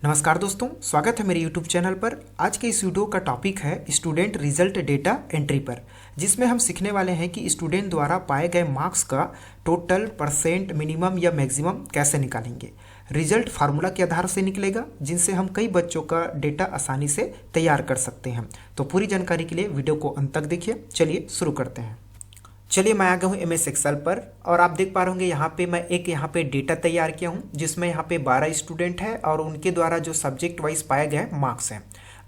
नमस्कार दोस्तों, स्वागत है मेरे YouTube चैनल पर। आज के इस वीडियो का टॉपिक है स्टूडेंट रिजल्ट डेटा एंट्री पर, जिसमें हम सीखने वाले हैं कि स्टूडेंट द्वारा पाए गए मार्क्स का टोटल, परसेंट, मिनिमम या मैक्सिमम कैसे निकालेंगे। रिजल्ट फार्मूला के आधार से निकलेगा, जिनसे हम कई बच्चों का डेटा आसानी से तैयार कर सकते हैं। तो पूरी जानकारी के लिए वीडियो को अंत तक देखिए। चलिए शुरू करते हैं। चलिए मैं आ गया हूँ MS एक्सेल पर और आप देख पा रहे होंगे यहाँ पे मैं एक डेटा तैयार किया हूँ, जिसमें यहाँ पे 12 स्टूडेंट है और उनके द्वारा जो सब्जेक्ट वाइज पाए गए मार्क्स हैं।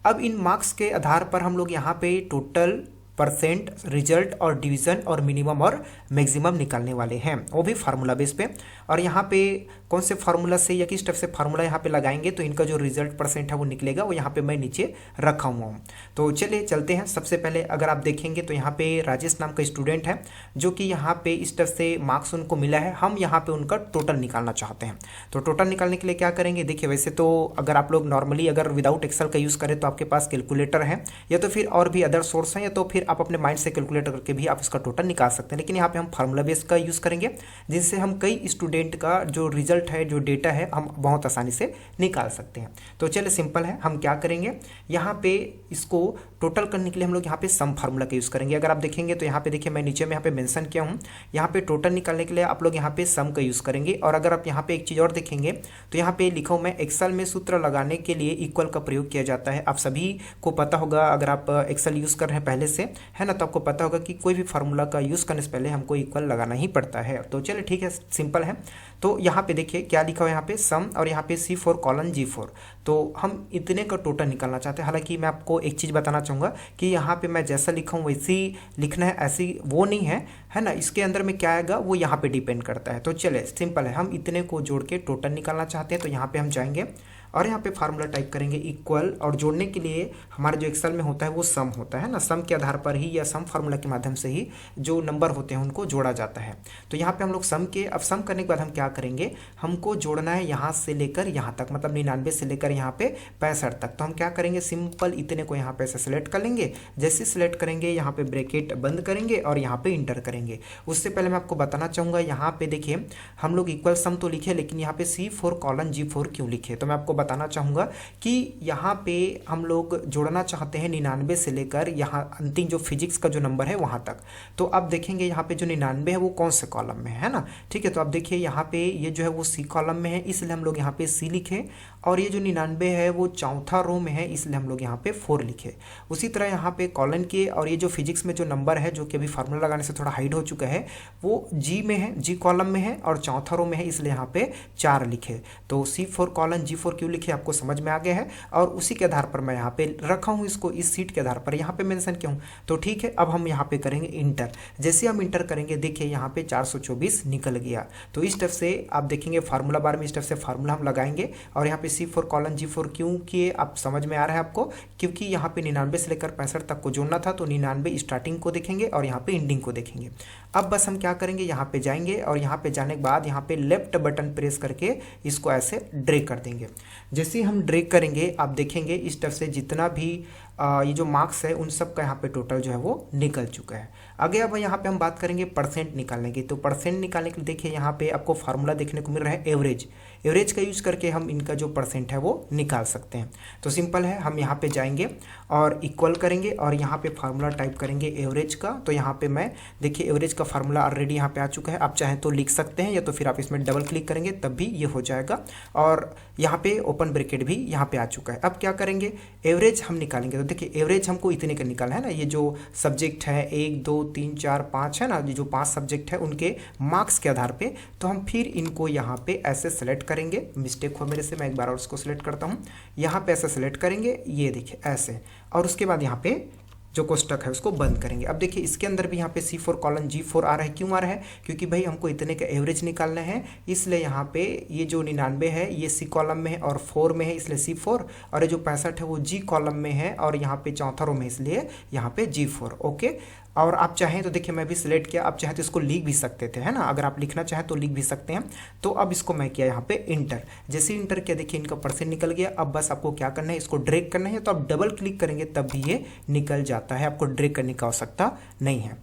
अब इन मार्क्स के आधार पर हम लोग यहाँ पे टोटल, परसेंट, रिजल्ट और डिवीज़न और मिनिमम और मैक्सिमम निकालने वाले हैं, वो भी फार्मूला बेस पे। और यहाँ पे कौन से फार्मूला से या किस स्टेप से फार्मूला यहाँ पे लगाएंगे तो इनका जो रिजल्ट परसेंट है वो निकलेगा, वो यहाँ पे मैं नीचे रखा हुआ हूँ। तो चलिए चलते हैं। सबसे पहले अगर आप देखेंगे तो यहाँ पे राजेश नाम का स्टूडेंट है, जो कि यहाँ पे इस स्टेप से मार्क्स उनको मिला है। हम यहाँ पे उनका टोटल निकालना चाहते हैं। तो टोटल निकालने के लिए क्या करेंगे, देखिए वैसे तो अगर आप लोग नॉर्मली अगर विदाउट एक्सेल का यूज़ करें तो आपके पास कैलकुलेटर है, या तो फिर और भी अदर सोर्स हैं, या तो फिर आप अपने माइंड से कैलकुलेटर करके भी आप इसका टोटल निकाल सकते हैं। लेकिन यहाँ पे हम फार्मूला बेस का यूज़ करेंगे, जिससे हम कई स्टूडेंट का जो रिजल्ट है, जो डेटा है, हम बहुत आसानी से निकाल सकते हैं। तो चलिए सिंपल है, हम क्या करेंगे, यहाँ पे इसको टोटल करने के लिए हम लोग यहाँ पे सम फार्मूला का यूज़ करेंगे। अगर आप देखेंगे तो यहाँ पे देखिए मैं नीचे में यहाँ पे मेंशन किया हूँ, यहाँ पे टोटल निकालने के लिए आप लोग यहाँ पे सम का यूज़ करेंगे। और अगर आप यहाँ पे एक चीज़ और देखेंगे तो यहाँ पे लिखा हूँ मैं, एक्सेल में सूत्र लगाने के लिए इक्वल का प्रयोग किया जाता है। आप सभी को पता होगा, अगर आप एक्सेल यूज़ कर रहे हैं पहले से, है ना, तो आपको पता होगा कि कोई भी फार्मूला का यूज़ करने से पहले हमको इक्वल लगाना ही पड़ता है। तो चलिए ठीक है, सिंपल है। तो यहाँ पे देखिए क्या लिखा हुआ है, यहाँ पे सम और यहाँ पे C4 कॉलन G4। तो हम इतने का टोटल निकालना चाहते हैं। हालांकि मैं आपको एक चीज़ बताना चाहूँगा कि यहाँ पे मैं जैसा लिखा हूँ वैसे ही लिखना है, ऐसी वो नहीं है, है ना। इसके अंदर में क्या आएगा वो यहाँ पे डिपेंड करता है। तो चले सिंपल है, हम इतने को जोड़ के टोटल निकालना चाहते हैं। तो यहाँ पे हम जाएंगे और यहाँ पे फार्मूला टाइप करेंगे इक्वल, और जोड़ने के लिए हमारा जो एक्सेल में होता है वो सम होता है ना। सम के आधार पर ही या सम फार्मूला के माध्यम से ही जो नंबर होते हैं उनको जोड़ा जाता है। तो यहाँ पे हम लोग सम के, अब सम करने के बाद हम क्या करेंगे, हमको जोड़ना है यहाँ से लेकर यहाँ तक, मतलब 99 से लेकर यहाँ पे 65 तक। तो हम क्या करेंगे, सिंपल इतने को यहाँ पे ऐसे सेलेक्ट कर लेंगे। जैसे सेलेक्ट करेंगे यहाँ पे ब्रैकेट बंद करेंगे और यहाँ पे इंटर करेंगे। उससे पहले मैं आपको बताना चाहूँगा, यहाँ पे देखिए हम लोग इक्वल सम तो लिखे, लेकिन यहाँ पे C4 कॉलन G4 क्यों लिखे, तो मैं आपको बताना चाहूँगा कि यहाँ पे हम लोग जोड़ना चाहते हैं 99 से लेकर यहाँ अंतिम जो फिजिक्स का जो नंबर है वहाँ तक। तो अब देखेंगे यहाँ पे जो 99 है वो कौन से कॉलम में है ना, ठीक है। तो अब देखिए यहाँ पे ये जो है वो C कॉलम में है, इसलिए हम लोग यहाँ पे C लिखे। और ये जो 99 है वो चौथा रो में है, इसलिए हम लोग यहाँ पे 4 लिखे। उसी तरह यहाँ पे कॉलन के, और ये जो फिजिक्स में जो नंबर है, जो कि अभी फार्मूला लगाने से थोड़ा हाइड हो चुका है, वो G में है, G कॉलम में है और चौथा रो में है, इसलिए यहाँ पे 4 लिखे। तो C4 कॉलन G4 क्यों लिखे आपको समझ में आ गया है। और उसी के आधार पर मैं यहाँ पे रखा हूँ इसको, इस सीट के आधार पर यहाँ पे मेंशन किया हूँ। तो ठीक है, अब हम यहाँ पे करेंगे इंटर। जैसे हम इंटर करेंगे देखिए यहाँ पे 424 निकल गया। तो इस स्टेप से आप देखेंगे फार्मूला बार में इस स्टेप से फार्मूला हम लगाएंगे। और यहाँ पे C4 कॉलन G4 क्यों किए आप समझ में आ रहा है आपको, क्योंकि यहाँ पे 99 से लेकर 65 तक को जोड़ना था। तो 99 स्टार्टिंग को देखेंगे और यहाँ पे एंडिंग को देखेंगे। अब बस हम क्या करेंगे, यहाँ पे जाएंगे और यहाँ पे जाने के बाद यहाँ पे लेफ्ट बटन प्रेस करके इसको ऐसे ड्रैग कर देंगे। जैसे हम ड्रैग करेंगे आप देखेंगे इस तरफ से जितना भी ये जो मार्क्स है उन सब का यहाँ पे टोटल जो है वो निकल चुका है। आगे अब यहाँ पे हम बात करेंगे परसेंट निकालने की। तो परसेंट निकालने के लिए देखिए यहाँ पे आपको फार्मूला देखने को मिल रहा है एवरेज। एवरेज का यूज करके हम इनका जो परसेंट है वो निकाल सकते हैं। तो सिंपल है, हम यहाँ पे जाएंगे और इक्वल करेंगे और यहाँ पे फार्मूला टाइप करेंगे एवरेज का। तो यहाँ पे मैं देखिए एवरेज का फार्मूला ऑलरेडी यहाँ पे आ चुका है, आप चाहें तो लिख सकते हैं, या तो फिर आप इसमें डबल क्लिक करेंगे तब भी ये हो जाएगा। और यहाँ पे ओपन ब्रैकेट भी यहाँ पे आ चुका है। अब क्या करेंगे, एवरेज हम निकालेंगे। तो देखिए एवरेज हमको इतने का निकालना है ना, ये जो सब्जेक्ट है 1 2 3 4 5 है ना, ये जो 5 सब्जेक्ट है उनके मार्क्स के आधार पे। तो हम फिर इनको यहाँ पे ऐसे सेलेक्ट करेंगे। मिस्टेक हो मेरे से, मैं एक बार और इसको सेलेक्ट करता हूँ। यहाँ पे ऐसे सेलेक्ट करेंगे, ये देखिए ऐसे, और उसके बाद यहाँ पे जो कोष्टक है उसको बंद करेंगे। अब देखिए इसके अंदर भी यहाँ पे C4 कॉलन G4 आ रहा है। क्यों आ रहा है, क्योंकि भाई हमको इतने का एवरेज निकालना है, इसलिए यहाँ पे ये जो 99 है ये C कॉलम में है और 4 में है, इसलिए C4। और ये जो 65 है वो G कॉलम में है और यहाँ पे चौथा रो में, इसलिए यहाँ पे G4। ओके, और आप चाहें तो देखिए मैं भी सिलेक्ट किया, आप चाहें तो इसको लिख भी सकते थे, है ना। अगर आप लिखना चाहें तो लिख भी सकते हैं। तो अब इसको मैं किया यहाँ पे इंटर। जैसे इंटर किया देखिए इनका परसेंट निकल गया। अब बस आपको क्या करना है, इसको ड्रैग करना है। तो आप डबल क्लिक करेंगे तब भी ये निकल जाता है, आपको ड्रैग करने की आवश्यकता नहीं है।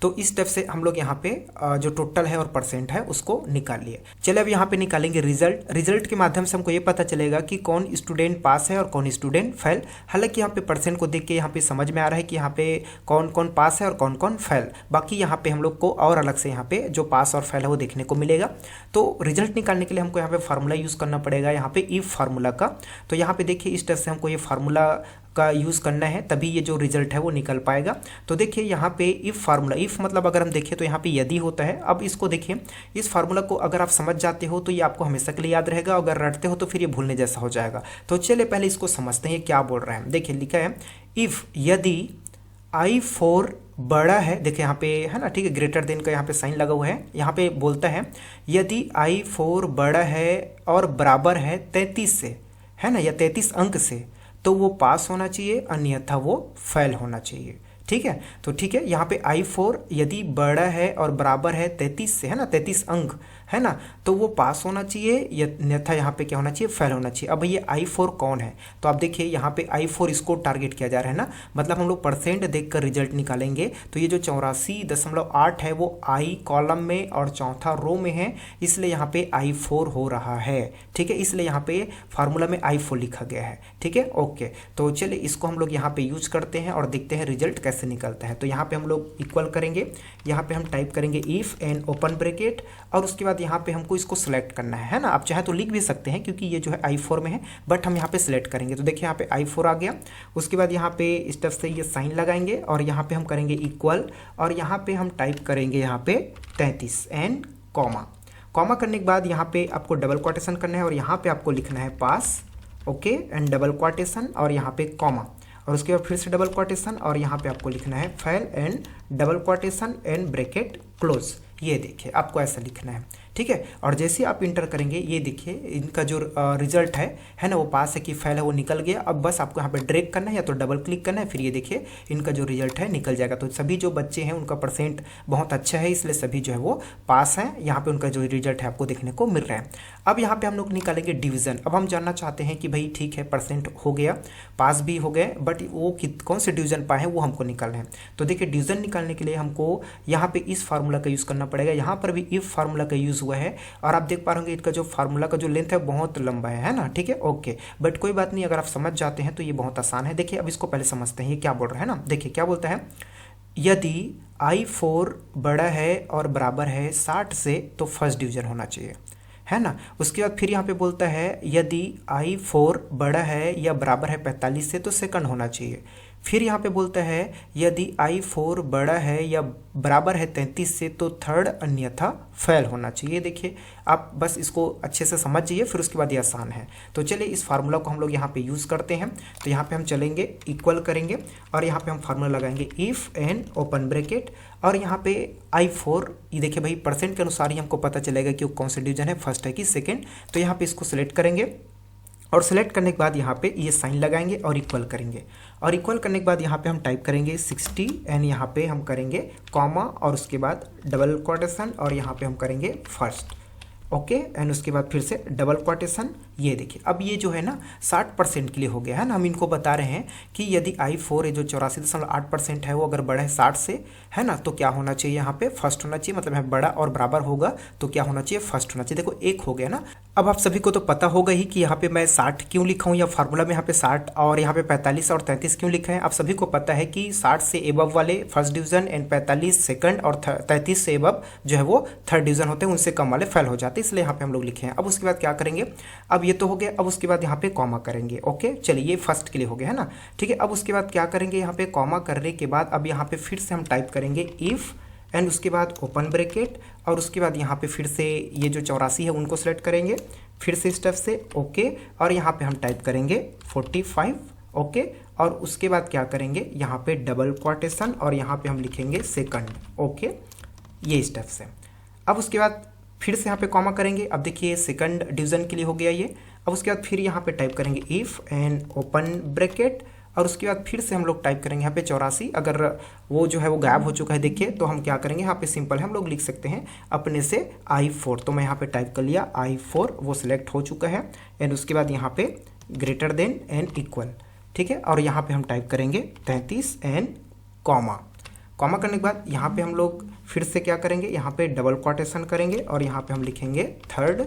तो इस स्टेप से हम लोग यहाँ पे जो टोटल है और परसेंट है उसको निकाल लिए। चलिए अब यहाँ पे निकालेंगे रिजल्ट के माध्यम से हमको ये पता चलेगा कि कौन स्टूडेंट पास है और कौन स्टूडेंट फेल। हालांकि यहाँ पे परसेंट को देख के यहाँ पे समझ में आ रहा है कि यहाँ पे कौन कौन पास है और कौन कौन फेल। बाकी यहाँ पे हम लोग को और अलग से यहाँ पे जो पास और फेल है वो देखने को मिलेगा। तो रिजल्ट निकालने के लिए हमको यहाँ पे फार्मूला यूज़ करना पड़ेगा, यहाँ पे इफ फार्मूला का। तो यहाँ पे देखिए इस तरह से हमको ये फार्मूला का यूज़ करना है, तभी ये जो रिजल्ट है वो निकल पाएगा। तो देखिए यहाँ पे इफ फार्मूला, इफ मतलब अगर हम देखें तो यहाँ पे यदि होता है। अब इसको देखिए, इस फार्मूला को अगर आप समझ जाते हो तो ये आपको हमेशा के लिए याद रहेगा, अगर रटते हो तो फिर ये भूलने जैसा हो जाएगा। तो चलिए पहले इसको समझते हैं क्या बोल रहे हैं। देखिए लिखा है इफ यदि I4 बड़ा है, देखिए यहाँ पे है ना, ठीक है, ग्रेटर देन का यहाँ पे साइन लगा हुआ है। यहाँ पे बोलता है यदि I4 बड़ा है और बराबर है 33 से, है ना, या 33 अंक से, तो वो पास होना चाहिए, अन्यथा वो फेल होना चाहिए। ठीक है, तो ठीक है, यहाँ पे I4 यदि बड़ा है और बराबर है 33 से, है ना, 33 अंक, है ना, तो वो पास होना चाहिए, अन्यथा यहाँ पे क्या होना चाहिए, फेल होना चाहिए। अब ये I4 कौन है, तो आप देखिए यहाँ पे I4 इसको टारगेट किया जा रहा है ना, मतलब हम लोग परसेंट देखकर रिजल्ट निकालेंगे। तो ये जो 84.8 है वो I कॉलम में और चौथा रो में है, इसलिए यहाँ पे I4 हो रहा है। ठीक है, इसलिए यहाँ पे फार्मूला में I4 लिखा गया है। ठीक है, ओके। तो चलिए इसको हम लोग यहाँ पे यूज करते हैं और देखते हैं रिजल्ट कैसे निकलता है। तो यहाँ पे हम लोग इक्वल करेंगे, यहाँ पे हम टाइप करेंगे इफ एन ओपन ब्रैकेट, और उसके बाद यहाँ पे हमको इसको सिलेक्ट करना है ना। आप चाहे तो लिख भी सकते हैं क्योंकि ये जो है I4 में है, बट हम यहाँ पे सिलेक्ट करेंगे। तो देखिए यहाँ पे I4 आ गया। उसके बाद यहाँ पे इस तरफ से ये साइन लगाएंगे और यहाँ पे हम करेंगे इक्वल, और यहाँ पे हम टाइप करेंगे यहाँ पे 33 एंड कॉमा करने के बाद यहाँ पे आपको डबल क्वाटेशन करना है और यहाँ पे आपको लिखना है पास, ओके, एंड डबल क्वाटेशन और यहाँ पे कॉमा, और उसके बाद फिर से डबल क्वाटेशन और यहाँ पे आपको लिखना है fail and double quotation and bracket close. ये देखिए आपको ऐसा लिखना है। ठीक है, और जैसे आप इंटर करेंगे ये देखिए इनका जो रिजल्ट है ना, वो पास है कि फेल है वो निकल गया। अब बस आपको यहाँ पे ड्रैग करना है या तो डबल क्लिक करना है, फिर ये देखिए इनका जो रिजल्ट है निकल जाएगा। तो सभी जो बच्चे हैं उनका परसेंट बहुत अच्छा है, इसलिए सभी जो है वो पास हैं। यहाँ पे उनका जो रिजल्ट है आपको देखने को मिल रहा है। अब यहाँ पे हम लोग निकालेंगे डिवीजन। अब हम जानना चाहते हैं कि भाई ठीक है परसेंट हो गया, पास भी हो गए, बट वो कौन से डिवीजन पाए हैं वो हमको निकालना है। तो देखिए डिवीजन निकालने के लिए हमको यहाँ पे इस फार्मूला का यूज़ करना पड़ेगा। यहाँ पर भी इफ फार्मूला का यूज़ हुआ है, और आप देख पा रहे होंगे इनका जो फार्मूला का जो लेंथ है बहुत लंबा है ना। ठीक है, ओके, बट कोई बात नहीं, अगर आप समझ जाते हैं तो ये बहुत आसान है। देखिए अब इसको पहले समझते हैं ये क्या बोल रहा है ना। देखिए क्या बोलता है, यदि I4 बड़ा है और बराबर है 60 से तो फर्स्ट डिवीजन होना चाहिए, है ना। उसके बाद फिर यहाँ पे बोलता है यदि I4 बड़ा है या बराबर है 45 से तो सेकंड होना चाहिए। फिर यहाँ पे बोलता है यदि I4 बड़ा है या बराबर है 33 से तो थर्ड, अन्यथा फेल होना चाहिए। देखिए आप बस इसको अच्छे से समझ जाइए, फिर उसके बाद ये आसान है। तो चलिए इस फार्मूला को हम लोग यहाँ पे यूज़ करते हैं। तो यहाँ पे हम चलेंगे इक्वल करेंगे और यहाँ पे हम फार्मूला लगाएंगे इफ़ एन ओपन ब्रैकेट, और यहाँ पे I4 ये देखिए भाई परसेंट के अनुसार ही हमको पता चलेगा कि वो कौन सा डिवीजन है, फर्स्ट है कि सेकेंड। तो यहाँ पे इसको सिलेक्ट करेंगे और सिलेक्ट करने के बाद यहाँ पे ये साइन लगाएंगे और इक्वल करेंगे, और इक्वल करने के बाद यहाँ पे हम टाइप करेंगे 60 एंड यहाँ पे हम करेंगे कॉमा और उसके बाद डबल क्वाटेशन और यहाँ पे हम करेंगे फर्स्ट, ओके, एंड उसके बाद फिर से डबल क्वाटेशन। ये देखिए अब ये जो है ना 60% के लिए हो गया है ना। हम इनको बता रहे हैं कि यदि I4 जो 84.8% है वो अगर बड़ा है 60 से, है ना, तो क्या होना चाहिए, यहाँ पे फर्स्ट होना चाहिए। मतलब है बड़ा और बराबर होगा तो क्या होना चाहिए, फर्स्ट होना चाहिए। देखो एक हो गया ना। अब आप सभी को तो पता होगा ही कि यहाँ पे मैं 60 क्यों लिखा हूँ, या फार्मूला में यहाँ पे 60 और यहाँ पे 45 और 33 क्यों लिखा है। आप सभी को पता है कि 60 से एबव वाले फर्स्ट डिवीजन एंड 45 सेकंड और 33 से एबव जो है वो थर्ड डिवीजन होते हैं, उनसे कम वाले फेल हो जाते हैं, इसलिए यहाँ पे हम लोग लिखे हैं। अब उसके बाद क्या करेंगे, अब ये तो हो गया, अब उसके बाद यहाँ पे कॉमा करेंगे, ओके, चलिए ये फर्स्ट के लिए हो गया है ना। ठीक है, अब उसके बाद क्या करेंगे, यहाँ पे कॉमा करने के बाद अब यहाँ पे फिर से हम टाइप करेंगे इफ़ एंड उसके बाद ओपन ब्रैकेट, और उसके बाद यहाँ पे फिर से ये जो 84 है उनको सेलेक्ट करेंगे, फिर से स्टेप से ओके, और यहाँ पे हम टाइप करेंगे 45, ओके, और उसके बाद क्या करेंगे, यहाँ पे डबल क्वाटेशन और यहाँ पे हम लिखेंगे सेकंड, ओके, ये स्टेप से। अब उसके बाद फिर से यहाँ पे कॉमा करेंगे। अब देखिए सेकंड डिवीजन के लिए हो गया ये। अब उसके बाद फिर यहाँ पे टाइप करेंगे इफ़ एंड ओपन ब्रैकेट, और उसके बाद फिर से हम लोग टाइप करेंगे यहाँ पे 84। अगर वो जो है वो गायब हो चुका है देखिए, तो हम क्या करेंगे, यहाँ पे सिंपल है, हम लोग लिख सकते हैं अपने से I4। तो मैं यहाँ पे टाइप कर लिया I4, वो सिलेक्ट हो चुका है, एंड उसके बाद यहाँ पे ग्रेटर देन एंड इक्वल, ठीक है, और यहाँ पे हम टाइप करेंगे 33 एंड कॉमा। कॉमा करने के बाद यहाँ पे हम लोग फिर से क्या करेंगे, यहाँ पे डबल क्वाटेशन करेंगे और यहाँ पे हम लिखेंगे थर्ड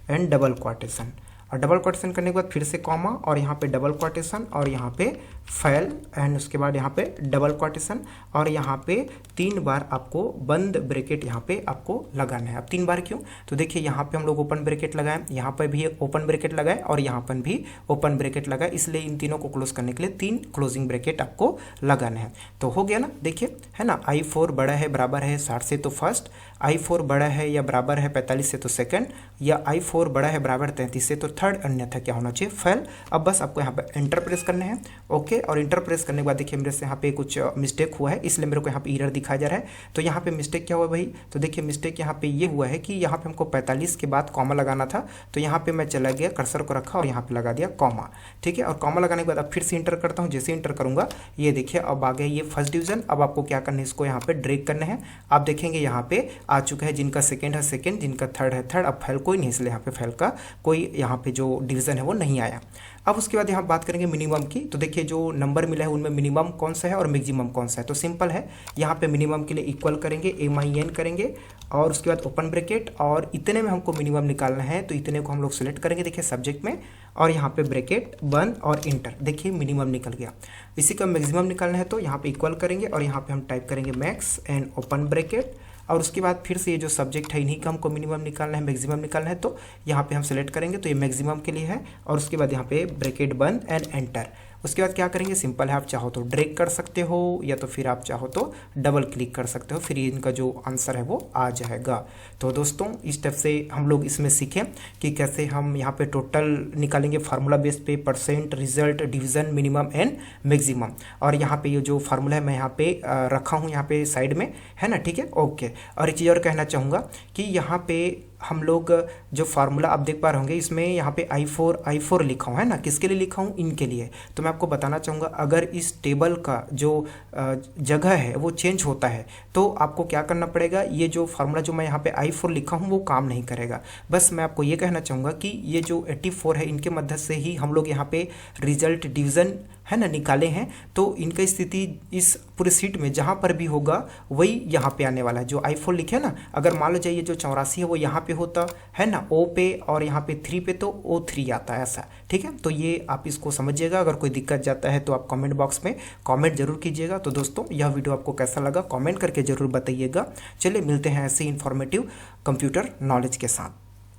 एंड डबल क्वाटेशन, और डबल क्वाटेशन करने के बाद फिर से कॉमा और यहाँ पे डबल क्वाटेशन और यहाँ पे फेल एंड उसके बाद यहाँ पे डबल क्वाटेशन और यहाँ पे 3 बार आपको बंद ब्रैकेट यहाँ पे आपको लगाना है। अब 3 बार क्यों, तो देखिए यहाँ पे हम लोग ओपन ब्रैकेट लगाएं, यहाँ पर भी ओपन ब्रैकेट लगाएं और यहाँ पर भी ओपन ब्रैकेट लगाएं, इसलिए इन तीनों को क्लोज करने के लिए 3 क्लोजिंग ब्रैकेट आपको लगाना है। तो हो गया ना, देखिए है ना, I4 बड़ा है बराबर है 60 से तो फर्स्ट, I4 बड़ा है या बराबर है 45 से तो सेकंड, या I4 बड़ा है बराबर 33 से तो थर्ड, अन्यथा क्या होना चाहिए, फेल। अब बस आपको यहाँ पे एंटर प्रेस करने हैं, ओके। और इंटर प्रेस करने के बाद देखिए मेरे से यहाँ पे कुछ मिस्टेक हुआ है, इसलिए मेरे को यहाँ पे एरर दिखाया जा रहा है। तो यहाँ पे मिस्टेक क्या हुआ भाई, तो देखिए मिस्टेक यहाँ पे ये हुआ है कि यहाँ पे हमको 45 के बाद कॉमा लगाना था, तो यहाँ पे मैं चला गया, कर्सर को रखा और यहाँ पे लगा दिया कॉमा, ठीक है। और कॉमा लगाने के बाद अब फिर से इंटर करता हूँ, जैसे इंटर करूँगा ये देखिए अब आ गया ये फर्स्ट डिवीजन। अब आपको क्या करना है, इसको यहाँ पे ड्रैग करना है। आप देखेंगे यहाँ पे आ चुका है, जिनका सेकेंड है सेकेंड, जिनका थर्ड है थर्ड। अब फेल कोई नहीं, इसलिए यहाँ पे फेल का कोई यहाँ पे जो डिवीजन है वो नहीं आया। अब उसके बाद यहाँ बात करेंगे मिनिमम की, तो देखिए जो नंबर मिला है उनमें मिनिमम कौन सा है और मैक्सिमम कौन सा है। तो सिंपल है, यहाँ पे मिनिमम के लिए इक्वल करेंगे MIN करेंगे और उसके बाद ओपन ब्रैकेट, और इतने में हमको मिनिमम निकालना है तो इतने को हम लोग सेलेक्ट करेंगे, देखिए सब्जेक्ट में, और यहाँ पे ब्रैकेट बंद और इंटर, देखिए मिनिमम निकल गया। इसी का मैक्सिमम निकालना है तो यहाँ पे इक्वल करेंगे और यहाँ पे हम टाइप करेंगे मैक्स एंड ओपन ब्रैकेट, और उसके बाद फिर से ये जो सब्जेक्ट है इन्हीं का हमको मिनिमम निकालना है, मैक्सिमम निकालना है, तो यहाँ पे हम सेलेक्ट करेंगे, तो ये मैक्सिमम के लिए है। और उसके बाद यहाँ पे ब्रैकेट बंद एंड एंटर। उसके बाद क्या करेंगे, सिंपल है, आप चाहो तो ड्रैग कर सकते हो या तो फिर आप चाहो तो डबल क्लिक कर सकते हो, फिर इनका जो आंसर है वो आ जाएगा। तो दोस्तों इस स्टेप से हम लोग इसमें सीखें कि कैसे हम यहाँ पे टोटल निकालेंगे फार्मूला बेस पे, percent, result, division, minimum and maximum. और यहाँ पे ये जो फार्मूला है मैं यहाँ पे रखा हूँ यहाँ पे साइड में, है ना, ठीक है, ओके। और एक चीज़ और कहना चाहूँगा कि यहाँ पे हम लोग जो फार्मूला आप देख पा रहे होंगे, इसमें यहाँ पे I4 लिखा हूँ, है ना, किसके लिए लिखा हूँ, इनके लिए। तो मैं आपको बताना चाहूँगा अगर इस टेबल का जो जगह है वो चेंज होता है तो आपको क्या करना पड़ेगा, ये जो फार्मूला जो मैं यहाँ पे I4 लिखा हूँ वो काम नहीं करेगा। बस मैं आपको ये कहना चाहूँगा कि ये जो 84 है इनके मदद से ही हम लोग यहाँ पे रिजल्ट, डिवीज़न, है ना, निकाले हैं। तो इनका स्थिति इस पूरे सीट में जहाँ पर भी होगा वही यहाँ पे आने वाला है, जो I4 लिखे ना। अगर मान लो जाइए जो 84 है वो यहाँ पे होता है ना, O पे, और यहाँ पे 3 पे तो O3 आता है, ऐसा, ठीक है। तो ये आप इसको समझिएगा, अगर कोई दिक्कत जाता है तो आप कमेंट बॉक्स में कमेंट जरूर कीजिएगा। तो दोस्तों यह वीडियो आपको कैसा लगा कमेंट करके जरूर बताइएगा। चलिए मिलते हैं ऐसे इन्फॉर्मेटिव कंप्यूटर नॉलेज के साथ।